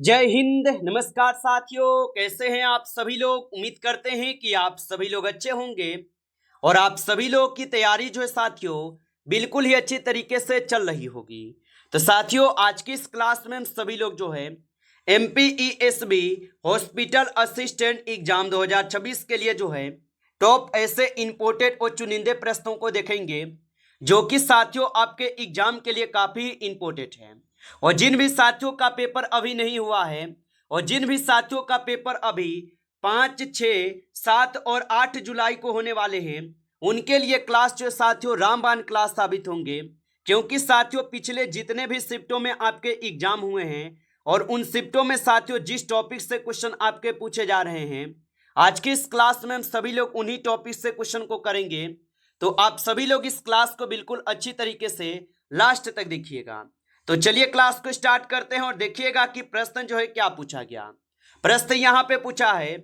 जय हिंद। नमस्कार साथियों, कैसे हैं आप सभी लोग। उम्मीद करते हैं कि आप सभी लोग अच्छे होंगे और आप सभी लोग की तैयारी जो है साथियों बिल्कुल ही अच्छी तरीके से चल रही होगी। तो साथियों, आज की इस क्लास में हम सभी लोग जो है MPESB हॉस्पिटल असिस्टेंट एग्जाम 2026 के लिए जो है टॉप ऐसे इंपोर्टेड और चुनिंदे प्रश्नों को देखेंगे जो कि साथियों आपके एग्जाम के लिए काफी इंपोर्टेंट है। और जिन भी साथियों का पेपर अभी नहीं हुआ है और जिन भी साथियों का पेपर अभी 5, 6, 7 और 8 जुलाई को होने वाले हैं उनके लिए क्लास जो साथियों रामबाण क्लास साबित होंगे। क्योंकि साथियों पिछले जितने भी शिफ्टों में आपके एग्जाम हुए हैं और उन शिफ्टों में साथियों जिस टॉपिक से क्वेश्चन आपके पूछे जा रहे हैं, आज की इस क्लास में हम सभी लोग उन्हीं टॉपिक से क्वेश्चन को करेंगे। तो आप सभी लोग इस क्लास को बिल्कुल अच्छी तरीके से लास्ट तक देखिएगा। तो चलिए क्लास को स्टार्ट करते हैं और देखिएगा कि प्रश्न जो है क्या पूछा गया। प्रश्न यहाँ पे पूछा है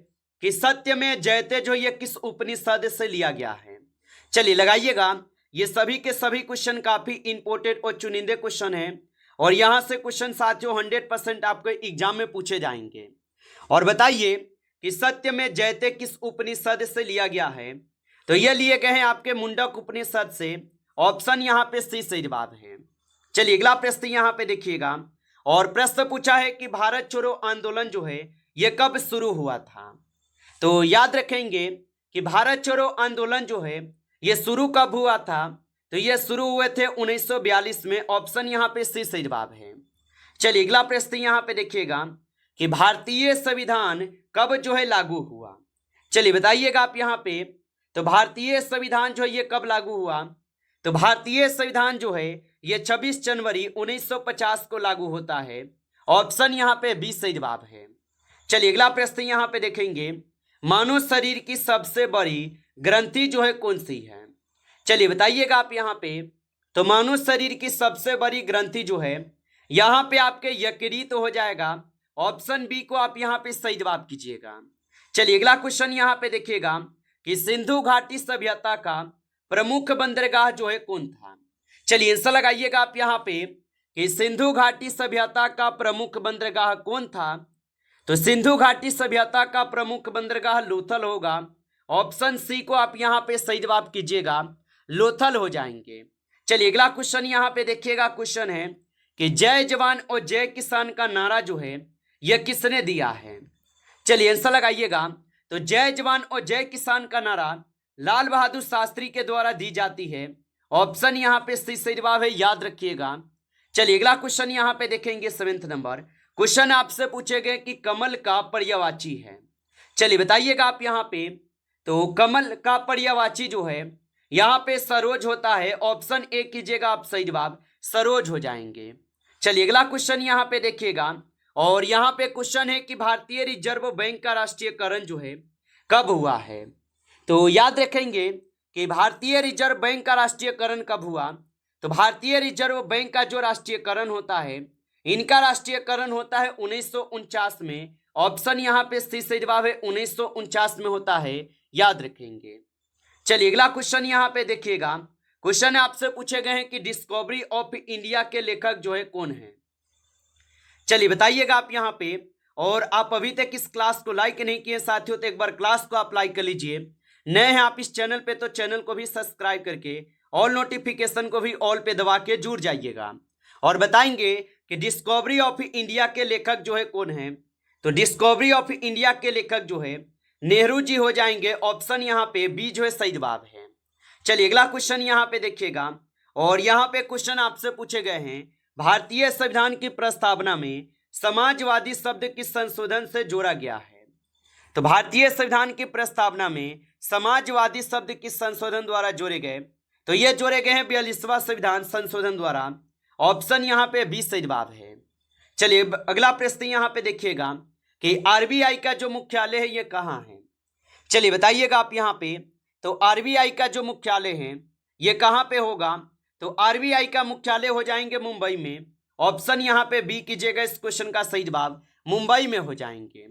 कि सत्य में जयते जो ये किस उपनिषद से लिया गया है। चलिए लगाइएगा, ये सभी के सभी क्वेश्चन काफी इंपोर्टेंट और चुनिंदे क्वेश्चन है और यहाँ से क्वेश्चन साथियों 100% आपके एग्जाम में पूछे जाएंगे। और बताइए कि सत्य में जयते किस उपनिषद से लिया गया है। तो ये लिए गए हैं आपके मुंडक उपनिषद से। ऑप्शन यहाँ पे सी सही जवाब है। चलिए अगला प्रश्न यहाँ पे देखिएगा और प्रश्न पूछा है कि भारत छोड़ो आंदोलन जो है ये कब शुरू हुआ था। तो याद रखेंगे कि भारत छोड़ो आंदोलन जो है ये शुरू कब हुआ था। तो ये शुरू हुए थे 1942 में। ऑप्शन यहाँ पे सी सही जवाब है। चलिए अगला प्रश्न यहाँ पे देखिएगा कि भारतीय संविधान कब जो है लागू हुआ। चलिए बताइएगा आप यहाँ पे। तो भारतीय संविधान जो है ये कब लागू हुआ। तो भारतीय संविधान जो है ये 26 जनवरी 1950 को लागू होता है। ऑप्शन यहाँ पे 20 सही जवाब है। चलिए अगला प्रश्न यहाँ पे देखेंगे, मानव शरीर की सबसे बड़ी ग्रंथि जो है कौन सी है। चलिए बताइएगा आप यहाँ पे। तो मानव शरीर की सबसे बड़ी ग्रंथि जो है यहाँ पे आपके यकृत हो जाएगा। ऑप्शन बी को आप यहाँ पे सही जवाब कीजिएगा। चलिए अगला क्वेश्चन यहाँ पे देखिएगा कि सिंधु घाटी सभ्यता का प्रमुख बंदरगाह जो है कौन था। चलिए आंसर लगाइएगा आप यहाँ पे कि सिंधु घाटी सभ्यता का प्रमुख बंदरगाह कौन था। तो सिंधु घाटी सभ्यता का प्रमुख बंदरगाह लोथल होगा। ऑप्शन सी को आप यहाँ पे सही जवाब कीजिएगा, लोथल हो जाएंगे। चलिए अगला क्वेश्चन यहाँ पे देखिएगा। क्वेश्चन है कि जय जवान और जय किसान का नारा जो है यह किसने दिया है। चलिए आंसर लगाइएगा। तो जय जवान और जय किसान का नारा लाल बहादुर शास्त्री के द्वारा दी जाती है। ऑप्शन यहाँ पे सही जवाब है, याद रखिएगा। चलिए अगला क्वेश्चन यहाँ पे देखेंगे 7th नंबर। क्वेश्चन आपसे पूछे गए कि कमल का पर्यायवाची है। चलिए बताइएगा आप यहाँ पे। तो कमल का पर्यायवाची जो है यहाँ पे सरोज होता है। ऑप्शन ए कीजिएगा आप, सही जवाब सरोज हो जाएंगे। चलिए अगला क्वेश्चन यहाँ पे देखिएगा और यहाँ पे क्वेश्चन है कि भारतीय रिजर्व बैंक का राष्ट्रीयकरण जो है कब हुआ है। तो याद रखेंगे कि भारतीय रिजर्व बैंक का राष्ट्रीयकरण कब हुआ। तो भारतीय रिजर्व बैंक का जो राष्ट्रीयकरण होता है इनका राष्ट्रीयकरण होता है 1949 में। ऑप्शन यहाँ पे सी सही जवाब है, 1949 में होता है, याद रखेंगे। चलिए अगला क्वेश्चन यहाँ पे देखिएगा। क्वेश्चन आपसे पूछे गए हैं कि डिस्कवरी ऑफ इंडिया के लेखक जो है कौन है। चलिए बताइएगा आप यहाँ पे। और आप अभी तक इस क्लास को लाइक नहीं किए साथियों तो एक बार क्लास को आप लाइक कर लीजिए। नए हैं आप इस चैनल पे तो चैनल को भी सब्सक्राइब करके ऑल नोटिफिकेशन को भी ऑल पे दबा के जुड़ जाइएगा। और बताएंगे कि डिस्कवरी ऑफ इंडिया के लेखक जो है कौन है। तो डिस्कवरी ऑफ इंडिया के लेखक जो है नेहरू जी हो जाएंगे। ऑप्शन यहाँ पे बी जो है सही जवाब है। चलिए अगला क्वेश्चन यहाँ पे देखिएगा और यहाँ पे क्वेश्चन आपसे पूछे गए हैं भारतीय संविधान की प्रस्तावना में समाजवादी शब्द किस संशोधन से जोड़ा गया है। तो भारतीय संविधान की प्रस्तावना में समाजवादी शब्द किस संशोधन द्वारा जोड़े गए। तो ये जोड़े गए हैं 42वां संविधान संशोधन द्वारा। ऑप्शन यहाँ पे 20 सही जवाब है। चलिए अगला प्रश्न यहाँ पे देखिएगा कि आरबीआई का जो मुख्यालय है ये कहाँ है। चलिए बताइएगा आप यहाँ पे। तो आरबीआई का जो मुख्यालय है ये कहाँ पे होगा। तो आरबीआई का मुख्यालय हो जाएंगे मुंबई में। ऑप्शन यहाँ पे बी कीजिएगा इस क्वेश्चन का सही जवाब, मुंबई में हो जाएंगे।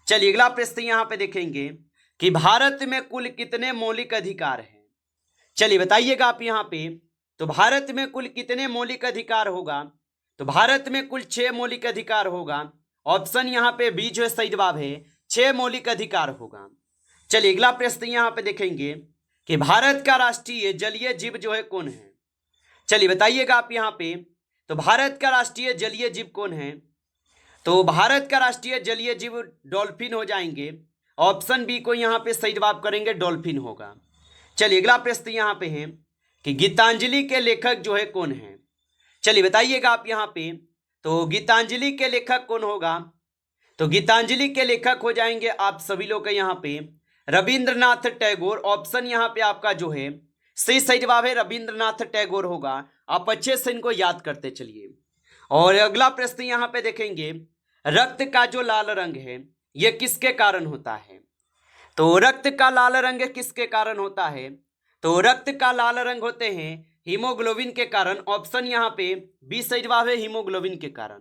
चलिए अगला प्रश्न यहाँ पे देखेंगे कि भारत में कुल कितने मौलिक अधिकार हैं। चलिए बताइएगा आप यहाँ पे। तो भारत में कुल कितने मौलिक अधिकार होगा। तो भारत में कुल 6 मौलिक अधिकार होगा। ऑप्शन यहाँ पे बी जो है सही जवाब है, 6 मौलिक अधिकार होगा। चलिए अगला प्रश्न यहाँ पे देखेंगे कि भारत का राष्ट्रीय जलीय जीव जो है कौन है। चलिए बताइएगा आप यहाँ पे, तो भारत का राष्ट्रीय जलीय जीव कौन है। तो भारत का राष्ट्रीय जलीय जीव डॉल्फिन हो जाएंगे। ऑप्शन बी को यहाँ पे सही जवाब करेंगे, डॉल्फिन होगा। चलिए अगला प्रश्न यहाँ पे है कि गीतांजलि के लेखक जो है कौन है। चलिए बताइएगा आप यहाँ पे, तो गीतांजलि के लेखक कौन होगा। तो गीतांजलि के लेखक हो जाएंगे आप सभी लोग के यहाँ पे रविंद्रनाथ टैगोर। ऑप्शन यहाँ पे आपका जो है सही जवाब है, रविंद्रनाथ टैगोर होगा। आप अच्छे से इनको याद करते चलिए। और अगला प्रश्न यहाँ पे देखेंगे, रक्त का जो लाल रंग है यह किसके कारण होता है। तो रक्त का लाल रंग किसके कारण होता है। तो रक्त का लाल रंग होते हैं हीमोग्लोबिन के कारण। ऑप्शन यहाँ पे बी सही जवाब है, हीमोग्लोबिन के कारण।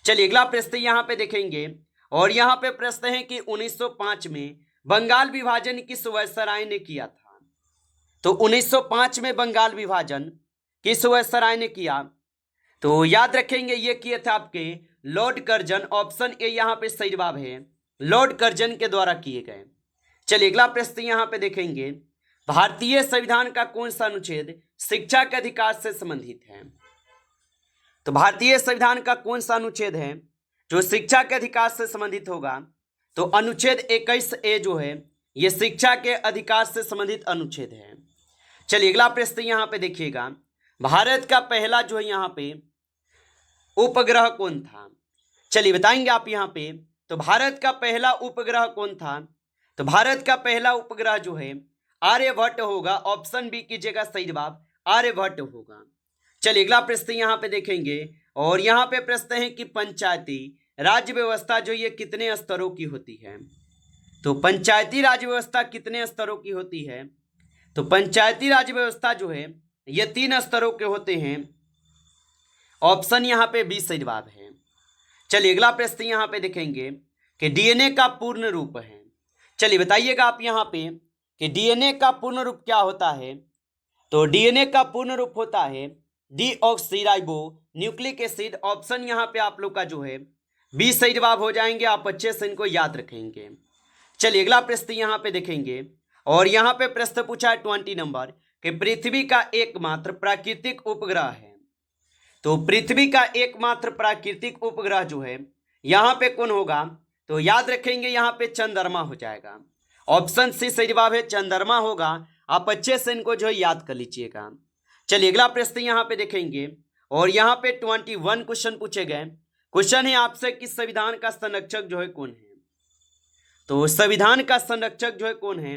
चलिए अगला प्रश्न यहाँ पे देखेंगे, और यहाँ पे प्रश्न है कि 1905 में बंगाल विभाजन किस वायसराय ने किया था। तो 1905 में बंगाल विभाजन किस वायसराय ने किया। तो याद रखेंगे ये किए थे आपके लॉर्ड कर्जन। ऑप्शन ए यहाँ पे सही जवाब है, लॉर्ड कर्जन के द्वारा किए गए। चलिए अगला प्रश्न यहाँ पे देखेंगे, भारतीय संविधान का कौन सा अनुच्छेद शिक्षा के अधिकार से संबंधित है। तो भारतीय संविधान का कौन सा अनुच्छेद है जो शिक्षा के अधिकार से संबंधित होगा। तो अनुच्छेद 21A जो है ये शिक्षा के अधिकार से संबंधित अनुच्छेद है। चलिए अगला प्रश्न यहाँ पे देखिएगा, भारत का पहला जो है यहाँ पे उपग्रह कौन था। चलिए बताएंगे आप यहाँ पे, तो भारत का पहला उपग्रह कौन था। तो भारत का पहला उपग्रह जो है आर्यभट्ट होगा। ऑप्शन बी कीजिएगा सही जवाब, आर्यभट्ट होगा। चलिए अगला प्रश्न यहाँ पे देखेंगे, और यहाँ पे प्रश्न है कि पंचायती राज्य व्यवस्था जो ये कितने स्तरों की होती है। तो पंचायती राज्य व्यवस्था कितने स्तरों की होती है। तो पंचायती राज्य व्यवस्था जो है ये 3 स्तरों के होते हैं। ऑप्शन यहाँ पे बी सही जवाब है। चलिए अगला प्रश्न यहाँ पे देखेंगे कि डीएनए का पूर्ण रूप है। चलिए बताइएगा आप यहाँ पे कि डीएनए का पूर्ण रूप क्या होता है। तो डीएनए का पूर्ण रूप होता है डीऑक्सीराइबो न्यूक्लिक एसिड। ऑप्शन यहाँ पे आप लोग का जो है बी सही जवाब हो जाएंगे। आप अच्छे से इनको याद रखेंगे। चलिए अगला प्रश्न यहाँ पे देखेंगे, और यहाँ पे प्रश्न पूछा है 20 नंबर कि पृथ्वी का एकमात्र प्राकृतिक उपग्रह है। तो पृथ्वी का एकमात्र प्राकृतिक उपग्रह जो है यहाँ पे कौन होगा। तो याद रखेंगे यहाँ पे चंद्रमा हो जाएगा। ऑप्शन सी सही जवाब है, चंद्रमा होगा। आप अच्छे से इनको जो है याद कर लीजिएगा। चलिए अगला प्रश्न यहाँ पे देखेंगे, और यहाँ पे 21 क्वेश्चन पूछे गए। क्वेश्चन है आपसे कि संविधान का संरक्षक जो है कौन है। तो संविधान का संरक्षक जो है कौन है।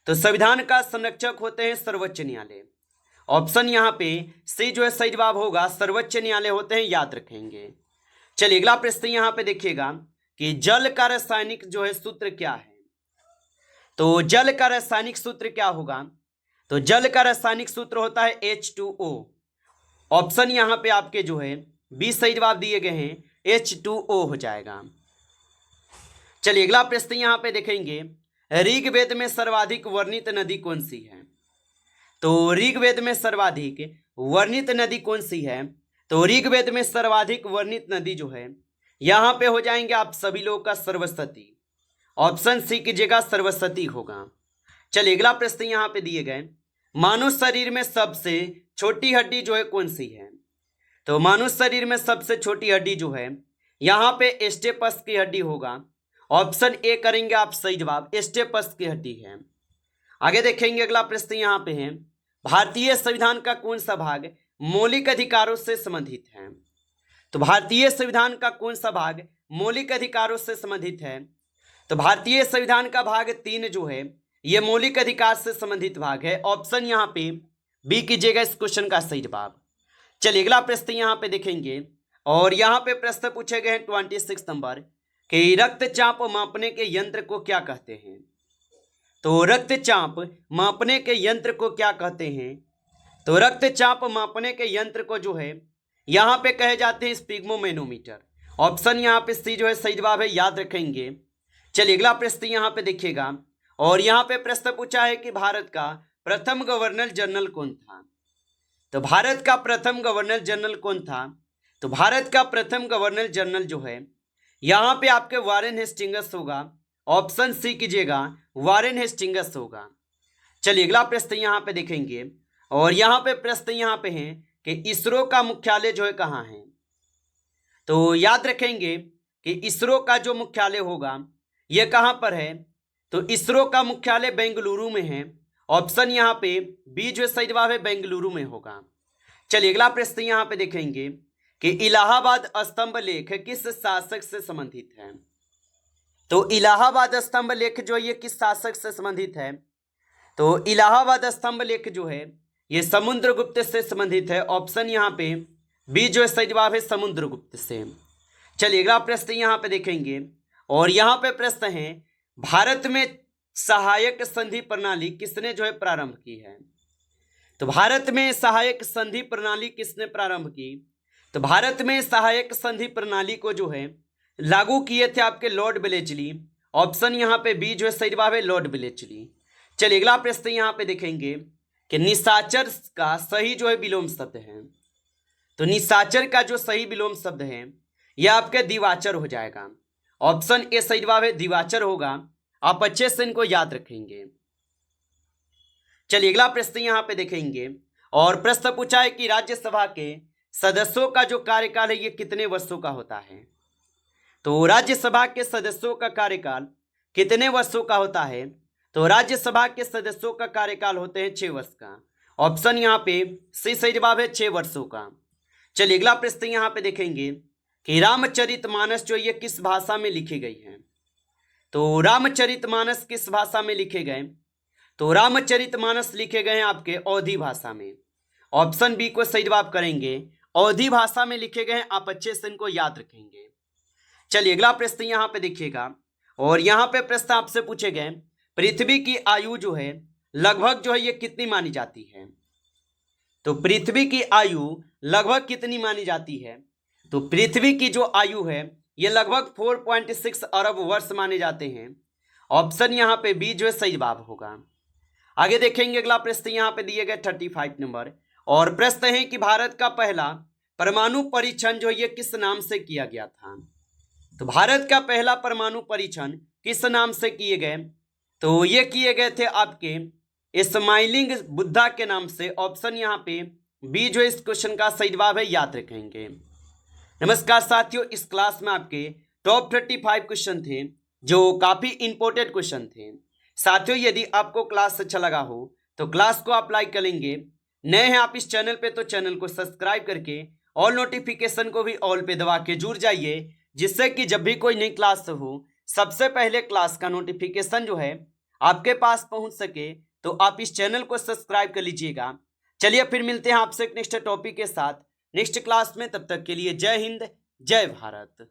तो संविधान का संरक्षक होते हैं सर्वोच्च न्यायालय। ऑप्शन यहाँ पे सी जो है सही जवाब होगा, सर्वोच्च न्यायालय होते हैं, याद रखेंगे। चलिए अगला प्रश्न यहाँ पे देखिएगा कि जल का रासायनिक जो है सूत्र क्या है। तो जल का रासायनिक सूत्र क्या होगा। तो जल का रासायनिक सूत्र होता है H2O। ऑप्शन यहाँ पे आपके जो है 20 सही जवाब दिए गए हैं, H2O हो जाएगा। चलिए अगला प्रश्न यहाँ पे देखेंगे, ऋग्वेद में सर्वाधिक वर्णित नदी कौन सी है। तो ऋग्वेद में सर्वाधिक वर्णित नदी कौन सी है। तो ऋग्वेद में सर्वाधिक वर्णित नदी जो है यहाँ पे हो जाएंगे आप सभी लोगों का सरस्वती। ऑप्शन सी कीजिएगा, सरस्वती होगा। चलिए अगला प्रश्न यहाँ पे दिए गए, मानव शरीर में सबसे छोटी हड्डी जो है कौन सी है। तो मानव शरीर में सबसे छोटी हड्डी जो है यहाँ पे स्टेपस की हड्डी होगा। ऑप्शन ए करेंगे आप सही जवाब, स्टेपस की हड्डी है। आगे देखेंगे अगला प्रश्न यहाँ पे है, भारतीय संविधान का कौन सा भाग मौलिक अधिकारों से संबंधित है। तो भारतीय संविधान का कौन सा भाग मौलिक अधिकारों से संबंधित है। तो भारतीय संविधान का भाग 3 जो है ये मौलिक अधिकार से संबंधित भाग है। ऑप्शन यहाँ पे बी कीजिएगा इस क्वेश्चन का सही जवाब। चलिए अगला प्रश्न यहाँ पे देखेंगे, और यहाँ पे प्रश्न पूछे गए हैं 26 नंबर कि रक्तचाप मापने के यंत्र को क्या कहते हैं। तो रक्तचाप मापने के यंत्र को क्या कहते हैं। तो रक्तचाप मापने के यंत्र को जो है यहाँ पे कहे जाते हैं स्पिग्मोमेनोमीटर। ऑप्शन यहाँ पे सी जो है सही जवाब है, याद रखेंगे। चलिए अगला प्रश्न यहाँ पे देखिएगा, और यहाँ पे प्रश्न पूछा है कि भारत का प्रथम गवर्नर जनरल कौन था। तो भारत का प्रथम गवर्नर जनरल कौन था। तो भारत का प्रथम गवर्नर जनरल जो है यहां पे आपके वारेन हेस्टिंगस होगा, ऑप्शन सी कीजिएगा, वारेन हेस्टिंगस होगा। चलिए अगला प्रश्न यहां पे देखेंगे, और यहां पे प्रश्न यहां पे है कि इसरो का मुख्यालय जो है कहां है। तो याद रखेंगे कि इसरो का जो मुख्यालय होगा यह कहां पर है, तो इसरो का मुख्यालय बेंगलुरु में है। ऑप्शन यहां पे बी जो सही जवाब है बेंगलुरु में होगा। चलिए अगला प्रश्न यहां पे देखेंगे कि इलाहाबाद स्तंभ लेख किस शासक से संबंधित है। तो इलाहाबाद स्तंभ लेख जो है ये किस शासक से संबंधित है, तो इलाहाबाद स्तंभ लेख जो है ये समुद्रगुप्त से संबंधित है। ऑप्शन यहाँ पे बी जो है सही जवाब है समुद्रगुप्त से। चलिए अगला प्रश्न यहाँ पे देखेंगे, और यहाँ पे प्रश्न है भारत में सहायक संधि प्रणाली किसने जो है प्रारंभ की है। तो भारत में सहायक संधि प्रणाली किसने प्रारंभ की, तो भारत में सहायक संधि प्रणाली को जो है लागू किए थे आपके लॉर्ड वेलेस्ली। ऑप्शन यहाँ पे बी जो है सही जवाब है लॉर्ड वेलेस्ली। चलिए अगला प्रश्न यहाँ पे देखेंगे कि निशाचर का सही जो है विलोम शब्द है। तो निशाचर का जो सही विलोम शब्द है यह आपके दिवाचर हो जाएगा। ऑप्शन ए सही जवाब है दिवाचर होगा। आप अच्छे से इनको याद रखेंगे। चलिए अगला प्रश्न यहाँ पे देखेंगे, और प्रश्न पूछा है कि राज्यसभा के सदस्यों का जो कार्यकाल है ये कितने वर्षों का होता है। तो राज्यसभा के सदस्यों का कार्यकाल कितने वर्षों का होता है, तो राज्यसभा के सदस्यों का कार्यकाल होते हैं 6 वर्ष का। ऑप्शन यहाँ पे सी सही जवाब है 6 वर्षों का। चलिए अगला प्रश्न यहाँ पे देखेंगे कि रामचरितमानस जो ये किस भाषा में लिखी गई है। तो रामचरितमानस किस भाषा में लिखे गए, तो रामचरितमानस लिखे गए हैं आपके अवधी भाषा में। ऑप्शन बी को सही जवाब करेंगे, अवधी भाषा में लिखे गए हैं। आप अच्छे से इनको याद रखेंगे। चलिए अगला प्रश्न यहाँ पे देखिएगा, और यहाँ पे प्रश्न आपसे पूछे गए पृथ्वी की आयु जो है लगभग जो है ये कितनी मानी जाती है। तो पृथ्वी की आयु लगभग कितनी मानी जाती है, तो पृथ्वी की जो आयु है ये लगभग 4.6 अरब वर्ष माने जाते हैं। ऑप्शन यहाँ पे बी जो है सही जवाब होगा। आगे देखेंगे अगला प्रश्न यहाँ पे दिए गए 35 नंबर, और प्रश्न है कि भारत का पहला परमाणु परीक्षण जो ये किस नाम से किया गया था। तो भारत का पहला परमाणु परीक्षण किस नाम से किए गए, तो ये किए गए थे आपके स्माइलिंग बुद्धा के नाम से। ऑप्शन यहाँ पे बी जो इस क्वेश्चन का सही जवाब है, याद रखेंगे। नमस्कार साथियों, इस क्लास में आपके टॉप 35 क्वेश्चन थे जो काफी इंपॉर्टेंट क्वेश्चन थे। साथियों यदि आपको क्लास अच्छा लगा हो तो क्लास को आप लाइक करेंगे। नए हैं आप इस चैनल पे तो चैनल को सब्सक्राइब करके ऑल नोटिफिकेशन को भी ऑल पे दबा के जुड़ जाइए, जिससे कि जब भी कोई नई क्लास हो सबसे पहले क्लास का नोटिफिकेशन जो है आपके पास पहुंच सके। तो आप इस चैनल को सब्सक्राइब कर लीजिएगा। चलिए फिर मिलते हैं आपसे एक नेक्स्ट टॉपिक के साथ नेक्स्ट क्लास में। तब तक के लिए जय हिंद, जय भारत।